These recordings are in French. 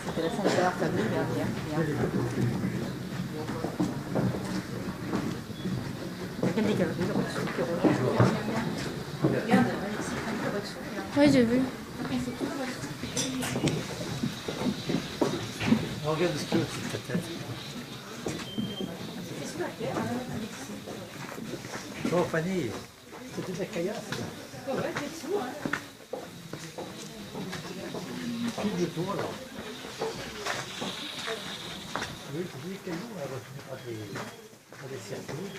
C'était la Sainte-Barbe, t'as vu, derrière. Quel décalage de regarde, Oui, j'ai vu. Regarde ce qu'il y a au-dessus de ta tête. Oh, Fanny, c'était ta caillasse. Ouais, c'est tout, hein. Pile de toi, là. Oui, tu dis quel jour, elle va finir par des circuits.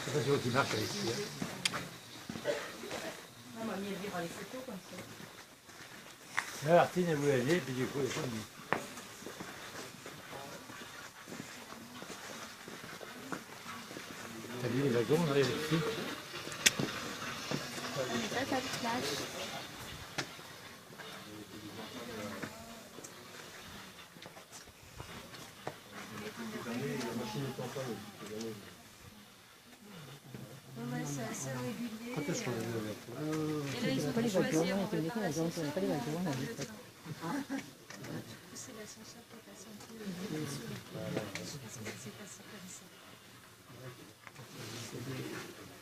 C'est pas sûr qui marche avec ici. On va mieux lire les photos comme ça. Là, Martine, elle voulait aller, puis du coup, elle est pas venue. T'as vu les wagons, on arrive ici. On est pas à la plage. C'est assez régulier. Quand est-ce qu'on a vu avec toi? Et là, ils ont Pas les choisi wagons, en on était des fois, on n'avait pas les wagons, on avait fait. C'est l'ascenseur qui est passé un peu au-dessus. C'est passé comme ça.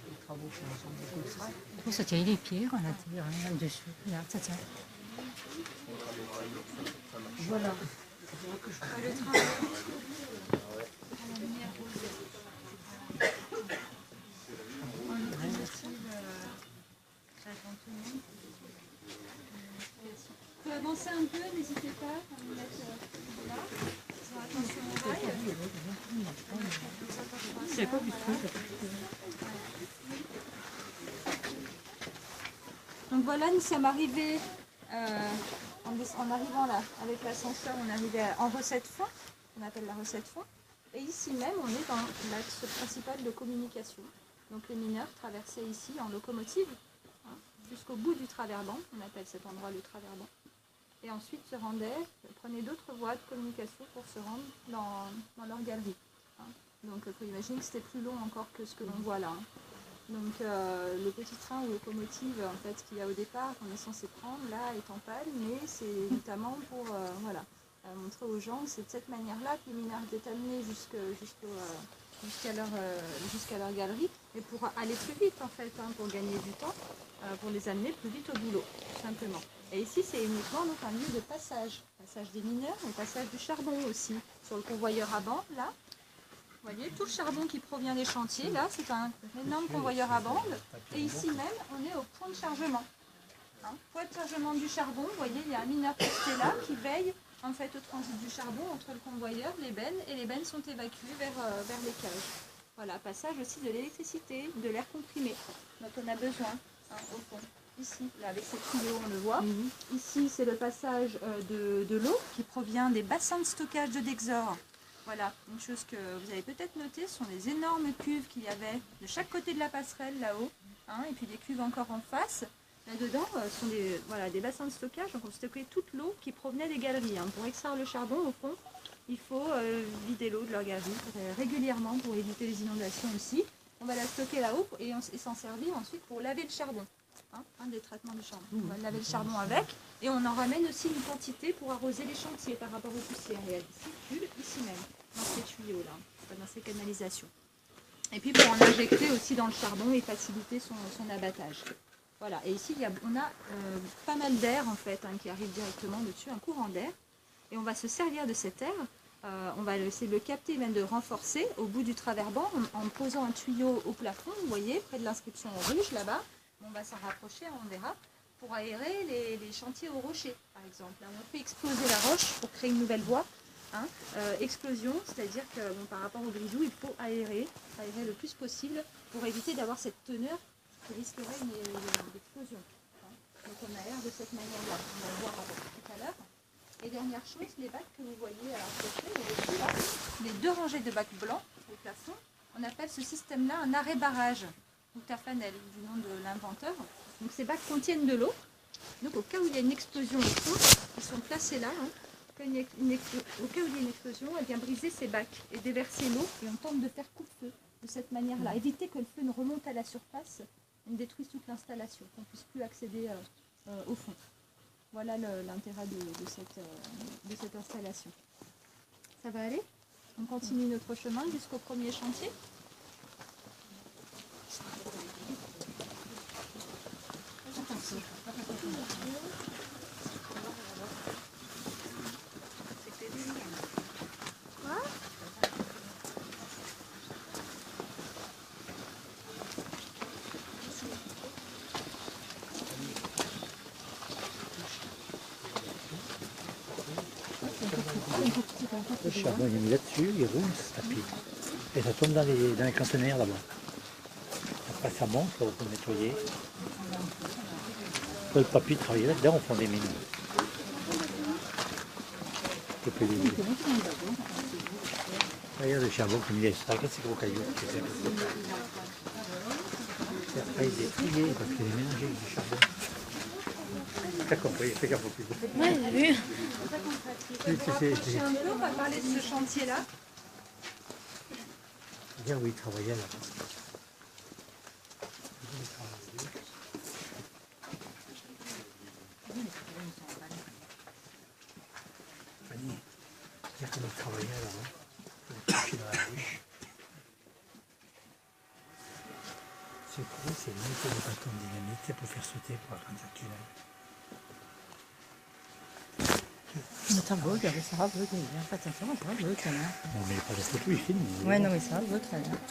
Les travaux sont ensemble beaucoup de ça. Oh, ça tient les pierres à l'intérieur, là, dessus. Là, ça tient. Voilà. Le train. La lumière rouge. Vous pouvez avancer un peu, n'hésitez pas à me mettre là. Faire attention aux rails. C'est pas du tout. Donc voilà, nous sommes arrivés, en arrivant là, avec l'ascenseur, on est arrivé en recette fond, qu'on appelle la recette fond. Et ici même, on est dans l'axe principal de communication. Donc les mineurs traversaient ici en locomotive, hein, jusqu'au bout du traverband, on appelle cet endroit le traverband. Et ensuite se rendaient, prenaient d'autres voies de communication pour se rendre dans leur galerie. Hein. Donc il faut imaginer que c'était plus long encore que ce que l'on voit là. Hein. Donc le petit train ou locomotive en fait, qu'il y a au départ, qu'on est censé prendre, là est en panne, mais c'est notamment pour montrer aux gens que c'est de cette manière-là que les mineurs étaient amenés jusqu'à leur galerie, et pour aller plus vite en fait, hein, pour gagner du temps, pour les amener plus vite au boulot, tout simplement. Et ici c'est uniquement donc, un lieu de passage des mineurs, et passage du charbon aussi, sur le convoyeur à bande là. Vous voyez, tout le charbon qui provient des chantiers, là, c'est un énorme convoyeur à bande. Et ici même, on est au point de chargement. Hein, point de chargement du charbon, vous voyez, il y a un mineur posté là qui veille en fait au transit du charbon entre le convoyeur, l'ébène, et les bennes sont évacuées vers les cages. Voilà, passage aussi de l'électricité, de l'air comprimé, dont on a besoin, hein, au fond. Ici, là, avec ces tuyaux, on le voit. Ici, c'est le passage de l'eau qui provient des bassins de stockage de Dexor. Voilà, une chose que vous avez peut-être noté, ce sont les énormes cuves qu'il y avait de chaque côté de la passerelle là-haut, hein, et puis des cuves encore en face. Là-dedans, ce sont des bassins de stockage, donc on stockait toute l'eau qui provenait des galeries. Hein. Pour extraire le charbon, au fond, il faut vider l'eau de leur galerie régulièrement pour éviter les inondations aussi. On va la stocker là-haut et s'en servir ensuite pour laver le charbon. Hein, un des traitements du charbon. On va laver le charbon avec et on en ramène aussi une quantité pour arroser les chantiers par rapport aux poussières. Et elle circule ici même, dans ces tuyaux là, dans ces canalisations. Et puis pour en injecter aussi dans le charbon et faciliter son abattage. Voilà, et ici on a pas mal d'air en fait hein, qui arrive directement dessus, un courant d'air. Et on va se servir de cet air, on va essayer de le capter et même de renforcer au bout du traverband en posant un tuyau au plafond, vous voyez, près de l'inscription rouge là-bas. On va s'en rapprocher, on verra, pour aérer les chantiers au rocher, par exemple. Là, on fait exploser la roche pour créer une nouvelle voie. Hein. Explosion, c'est-à-dire que par rapport au grisou, il faut aérer le plus possible pour éviter d'avoir cette teneur qui risquerait une explosion. Hein. Donc on aère de cette manière-là, on va le voir tout à l'heure. Et dernière chose, les bacs que vous voyez à côté, au-dessus, là, les deux rangées de bacs blancs au plafond, on appelle ce système-là un arrêt-barrage. Ou Tafanel, du nom de l'inventeur. Donc ces bacs contiennent de l'eau Donc au cas où il y a une explosion au fond, ils sont placés là. Hein. Au cas où il y a une explosion, elle vient briser ces bacs et déverser l'eau et on tente de faire coupe-feu de cette manière-là. Éviter que le feu ne remonte à la surface et ne détruise toute l'installation, qu'on ne puisse plus accéder au fond. Voilà l'intérêt de cette installation. Ça va aller? On continue notre chemin jusqu'au premier chantier. Le charbon il est mis là-dessus, il roule ce tapis. Et ça tombe dans les conteneurs là-bas. Après ça monte, là, on peut nettoyer. Après, le papier travailler là-dedans, on prend des mines. Regarde le charbon comme il est ça, regarde ces gros cailloux. Après il est trié parce qu'il est mélangé avec du charbon. T'as compris, fais gaffe au plus. Ouais, j'ai vu. On va parler de ce chantier-là. Regarde où il travaillait là-bas. Fanny, regarde comme il travaillait là-bas. Il est couché dans la ruche. C'est gros, c'est une unité de bâton de dynamite pour faire sauter pour agrandir le tunnel. Ça bug, ça va bug. Fais attention, ça va bug. Non mais pas de photo, il filme. Ouais, non, mais ça va bug, ça.